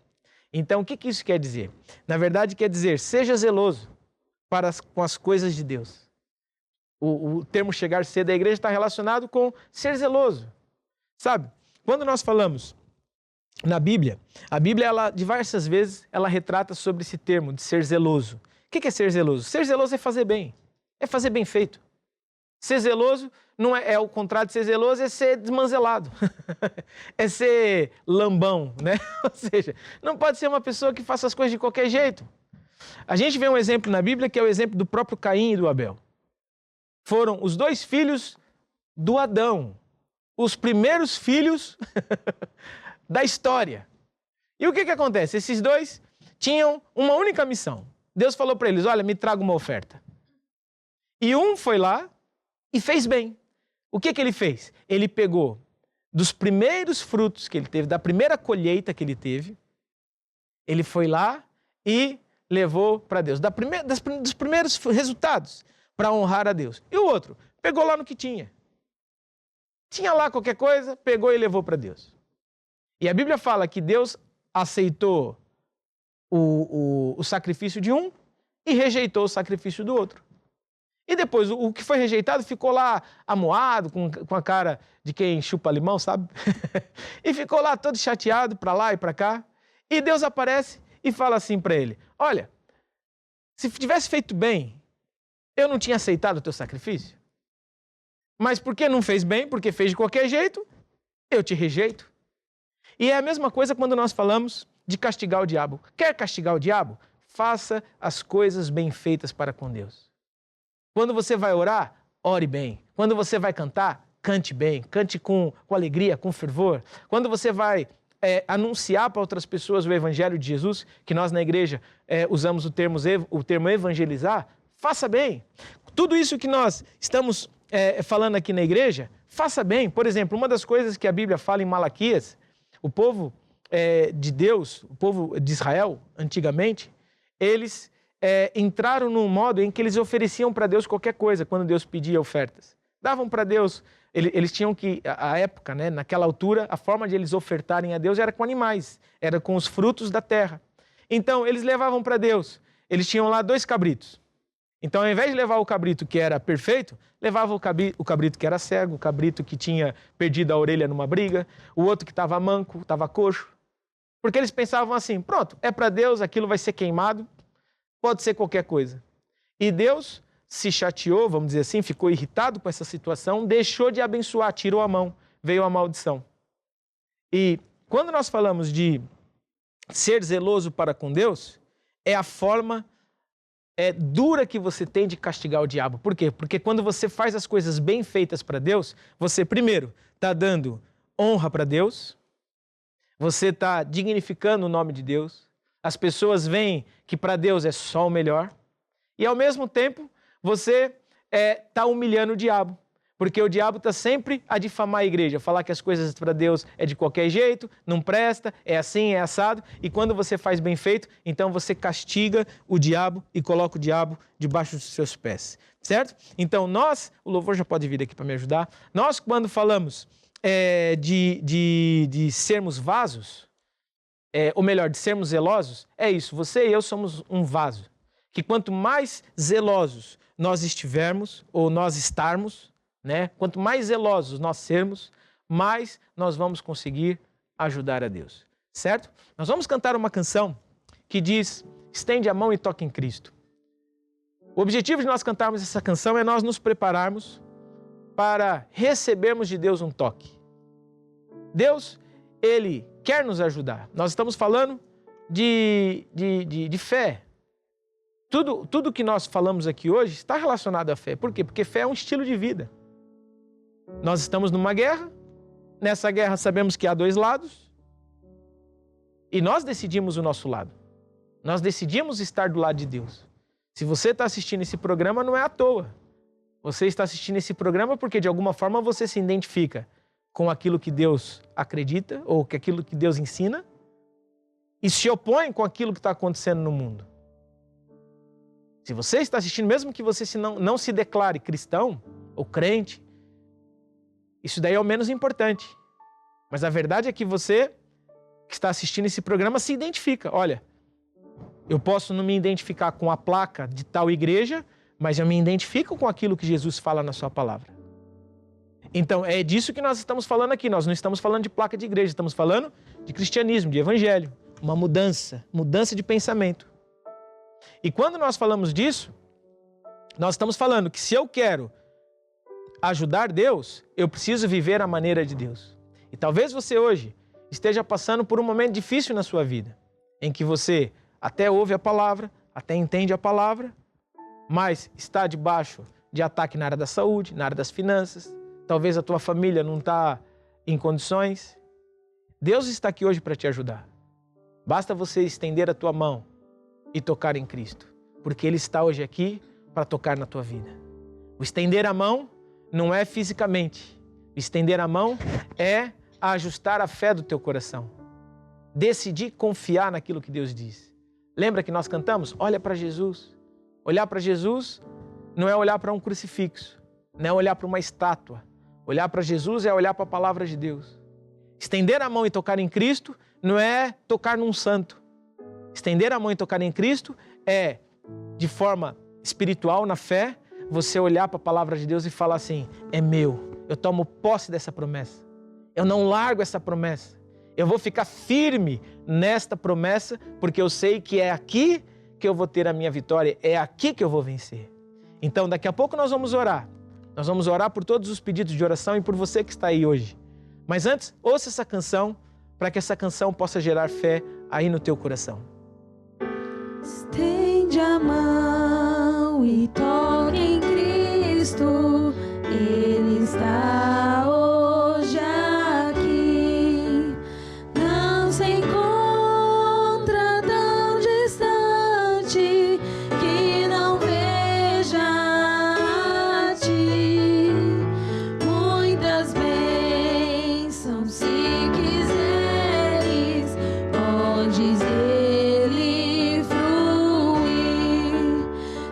Então, o que isso quer dizer? Na verdade, quer dizer, seja zeloso com as coisas de Deus. O termo chegar cedo à igreja está relacionado com ser zeloso. Sabe? Quando nós falamos na Bíblia, a Bíblia, diversas vezes, ela retrata sobre esse termo de ser zeloso. O que é ser zeloso? Ser zeloso é fazer bem. É fazer bem feito. Ser zeloso não é o contrário de ser zeloso, é ser desmanzelado. É ser lambão, né? Ou seja, não pode ser uma pessoa que faça as coisas de qualquer jeito. A gente vê um exemplo na Bíblia que é o exemplo do próprio Caim e do Abel. Foram os dois filhos do Adão, os primeiros filhos da história. E o que acontece? Esses dois tinham uma única missão. Deus falou para eles, olha, me traga uma oferta. E um foi lá e fez bem. O que ele fez? Ele pegou dos primeiros frutos que ele teve, da primeira colheita que ele teve, ele foi lá e levou para Deus, dos primeiros resultados, para honrar a Deus. E o outro, pegou lá no que tinha. Tinha lá qualquer coisa, pegou e levou para Deus. E a Bíblia fala que Deus aceitou o sacrifício de um e rejeitou o sacrifício do outro. E depois, o que foi rejeitado ficou lá amuado, com a cara de quem chupa limão, sabe? E ficou lá todo chateado para lá e para cá. E Deus aparece e fala assim para ele, olha, se tivesse feito bem, eu não tinha aceitado o teu sacrifício. Mas porque não fez bem, porque fez de qualquer jeito, eu te rejeito. E é a mesma coisa quando nós falamos de castigar o diabo. Quer castigar o diabo? Faça as coisas bem feitas para com Deus. Quando você vai orar, ore bem. Quando você vai cantar, cante bem. Cante com alegria, com fervor. Quando você vai anunciar para outras pessoas o Evangelho de Jesus, que nós na igreja usamos o termo evangelizar, faça bem. Tudo isso que nós estamos falando aqui na igreja, faça bem. Por exemplo, uma das coisas que a Bíblia fala em Malaquias, o povo de Deus, o povo de Israel, antigamente, eles entraram num modo em que eles ofereciam para Deus qualquer coisa quando Deus pedia ofertas. Davam para Deus, eles tinham que, à época, né, naquela altura, a forma de eles ofertarem a Deus era com animais, era com os frutos da terra. Então, eles levavam para Deus, eles tinham lá 2 cabritos. Então, ao invés de levar o cabrito que era perfeito, levava o cabrito que era cego, o cabrito que tinha perdido a orelha numa briga, o outro que estava manco, estava coxo. Porque eles pensavam assim, pronto, é para Deus, aquilo vai ser queimado, pode ser qualquer coisa. E Deus se chateou, vamos dizer assim, ficou irritado com essa situação, deixou de abençoar, tirou a mão, veio a maldição. E quando nós falamos de ser zeloso para com Deus, é a forma dura que você tem de castigar o diabo. Por quê? Porque quando você faz as coisas bem feitas para Deus, você primeiro está dando honra para Deus, você está dignificando o nome de Deus, as pessoas veem que para Deus é só o melhor, e ao mesmo tempo você está humilhando o diabo. Porque o diabo está sempre a difamar a igreja, falar que as coisas para Deus é de qualquer jeito, não presta, é assim, é assado. E quando você faz bem feito, então você castiga o diabo e coloca o diabo debaixo dos seus pés, certo? Então nós, o louvor já pode vir aqui para me ajudar, nós quando falamos de sermos vasos, ou melhor, de sermos zelosos, é isso, você e eu somos um vaso. Que quanto mais zelosos nós estivermos, ou nós estarmos, quanto mais zelosos nós sermos, mais nós vamos conseguir ajudar a Deus, certo? Nós vamos cantar uma canção que diz, estende a mão e toque em Cristo. O objetivo de nós cantarmos essa canção é nós nos prepararmos para recebermos de Deus um toque. Deus, Ele quer nos ajudar. Nós estamos falando de fé. Tudo que nós falamos aqui hoje está relacionado à fé. Por quê? Porque fé é um estilo de vida. Nós estamos numa guerra, nessa guerra sabemos que há dois lados e nós decidimos o nosso lado. Nós decidimos estar do lado de Deus. Se você está assistindo esse programa, não é à toa. Você está assistindo esse programa porque de alguma forma você se identifica com aquilo que Deus acredita ou com aquilo que Deus ensina e se opõe com aquilo que está acontecendo no mundo. Se você está assistindo, mesmo que você não se declare cristão ou crente, isso daí é o menos importante. Mas a verdade é que você que está assistindo esse programa se identifica. Olha, eu posso não me identificar com a placa de tal igreja, mas eu me identifico com aquilo que Jesus fala na sua palavra. Então, é disso que nós estamos falando aqui. Nós não estamos falando de placa de igreja, estamos falando de cristianismo, de evangelho. Uma mudança de pensamento. E quando nós falamos disso, nós estamos falando que se eu quero ajudar Deus, eu preciso viver a maneira de Deus. E talvez você hoje esteja passando por um momento difícil na sua vida, em que você até ouve a palavra, até entende a palavra, mas está debaixo de ataque na área da saúde, na área das finanças, talvez a tua família não está em condições. Deus está aqui hoje para te ajudar. Basta você estender a tua mão e tocar em Cristo, porque Ele está hoje aqui para tocar na tua vida. O estender a mão não é fisicamente. Estender a mão é ajustar a fé do teu coração. Decidir confiar naquilo que Deus diz. Lembra que nós cantamos? Olha para Jesus. Olhar para Jesus não é olhar para um crucifixo, não é olhar para uma estátua. Olhar para Jesus é olhar para a palavra de Deus. Estender a mão e tocar em Cristo não é tocar num santo. Estender a mão e tocar em Cristo é, de forma espiritual, na fé, você olhar para a palavra de Deus e falar assim, é meu, eu tomo posse dessa promessa, eu não largo essa promessa, eu vou ficar firme nesta promessa, porque eu sei que é aqui que eu vou ter a minha vitória, é aqui que eu vou vencer. Então daqui a pouco nós vamos orar por todos os pedidos de oração e por você que está aí hoje. Mas antes, ouça essa canção, para que essa canção possa gerar fé aí no teu coração. Estende a mão e toque em Cristo, Ele está hoje aqui. Não se encontra tão distante que não veja a ti. Muitas bênçãos, se quiseres, podes ele fruir.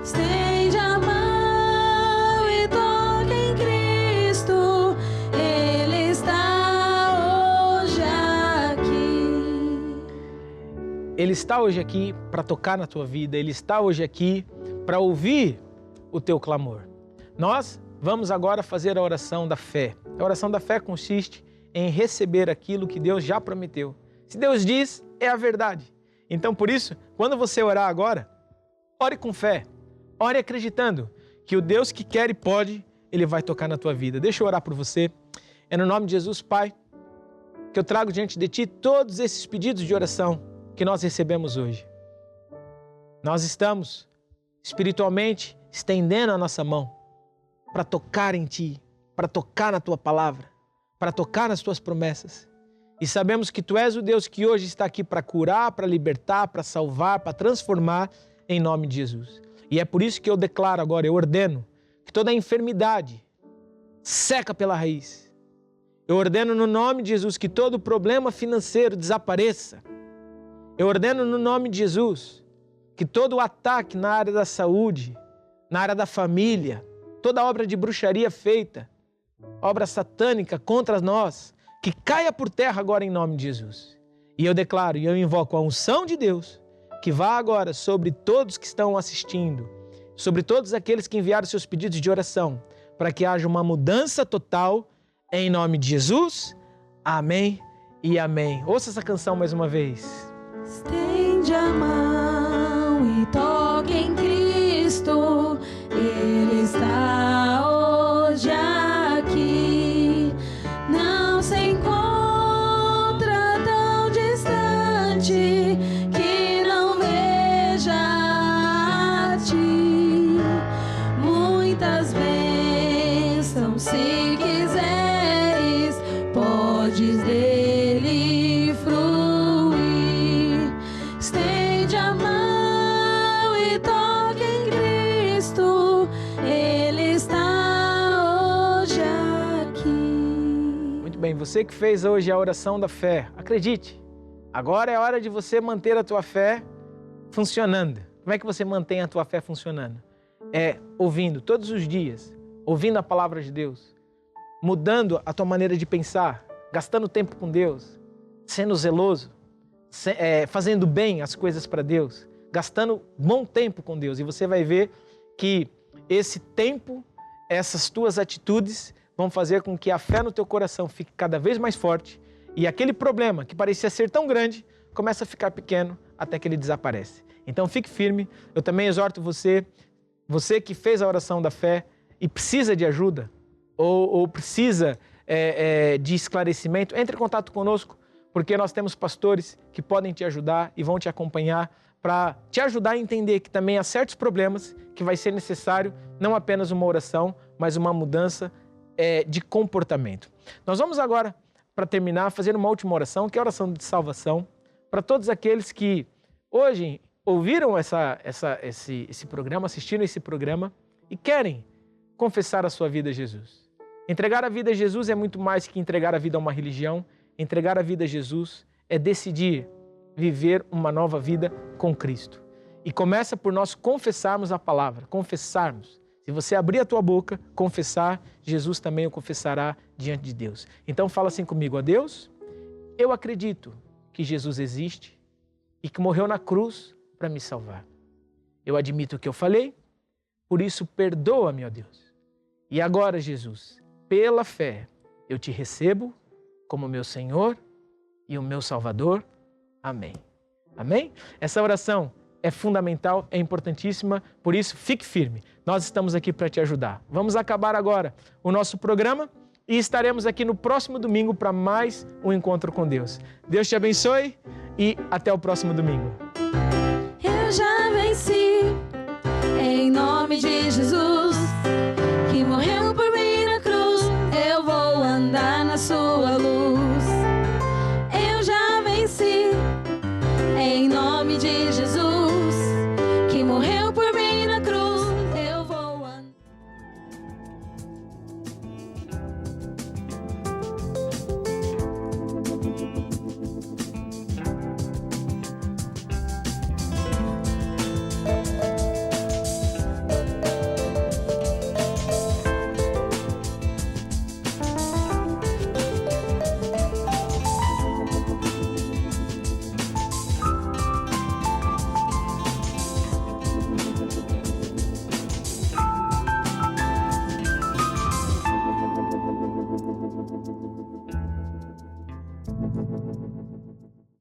Estende a mão e toque em Cristo, Ele está hoje aqui. Ele está hoje aqui para tocar na tua vida, Ele está hoje aqui para ouvir o teu clamor. Nós vamos agora fazer a oração da fé. A oração da fé consiste em receber aquilo que Deus já prometeu. Se Deus diz, é a verdade. Então, por isso, quando você orar agora, ore com fé. Ore acreditando que o Deus que quer e pode, Ele vai tocar na tua vida. Deixa eu orar por você. É no nome de Jesus, Pai, que eu trago diante de Ti todos esses pedidos de oração que nós recebemos hoje. Nós estamos espiritualmente estendendo a nossa mão para tocar em Ti, para tocar na Tua palavra, para tocar nas Tuas promessas. E sabemos que Tu és o Deus que hoje está aqui para curar, para libertar, para salvar, para transformar, em nome de Jesus. E é por isso que eu declaro agora, eu ordeno, que toda enfermidade seca pela raiz. Eu ordeno no nome de Jesus que todo problema financeiro desapareça. Eu ordeno no nome de Jesus que todo ataque na área da saúde, na área da família, toda obra de bruxaria feita, obra satânica contra nós, que caia por terra agora em nome de Jesus. E eu declaro e eu invoco a unção de Deus, que vá agora sobre todos que estão assistindo, sobre todos aqueles que enviaram seus pedidos de oração, para que haja uma mudança total em nome de Jesus. Amém e amém. Ouça essa canção mais uma vez. Estende a mão e toque em Cristo, Ele está hoje aqui. Não se encontra tão distante que não veja a Ti. Muitas bênçãos, se quiseres, podes dele fruir. Estende a mão e toque em Cristo, Ele está hoje aqui. Muito bem, você que fez hoje a oração da fé, acredite, agora é hora de você manter a tua fé funcionando. Como é que você mantém a tua fé funcionando? É ouvindo todos os dias, ouvindo a palavra de Deus, mudando a tua maneira de pensar, gastando tempo com Deus, sendo zeloso, fazendo bem as coisas para Deus, gastando bom tempo com Deus. E você vai ver que esse tempo, essas tuas atitudes vão fazer com que a fé no teu coração fique cada vez mais forte e aquele problema que parecia ser tão grande começa a ficar pequeno até que ele desaparece. Então fique firme. Eu também exorto você que fez a oração da fé e precisa de ajuda ou precisa de esclarecimento, entre em contato conosco, porque nós temos pastores que podem te ajudar e vão te acompanhar para te ajudar a entender que também há certos problemas que vai ser necessário não apenas uma oração, mas uma mudança de comportamento. Nós vamos agora, para terminar, fazer uma última oração, que é a oração de salvação, para todos aqueles que hoje ouviram esse programa, assistiram esse programa e querem confessar a sua vida a Jesus. Entregar a vida a Jesus é muito mais que entregar a vida a uma religião. Entregar a vida a Jesus é decidir viver uma nova vida com Cristo. E começa por nós confessarmos a palavra, confessarmos. Se você abrir a tua boca, confessar, Jesus também o confessará diante de Deus. Então fala assim comigo: ó Deus, eu acredito que Jesus existe e que morreu na cruz para me salvar. Eu admito o que eu falei, por isso perdoa-me, ó Deus. E agora, Jesus, pela fé, eu te recebo como meu Senhor e o meu Salvador. Amém. Amém? Essa oração é fundamental, é importantíssima, por isso fique firme. Nós estamos aqui para te ajudar. Vamos acabar agora o nosso programa e estaremos aqui no próximo domingo para mais um encontro com Deus. Deus te abençoe e até o próximo domingo. Eu já venci, em nome de Jesus, que morreu por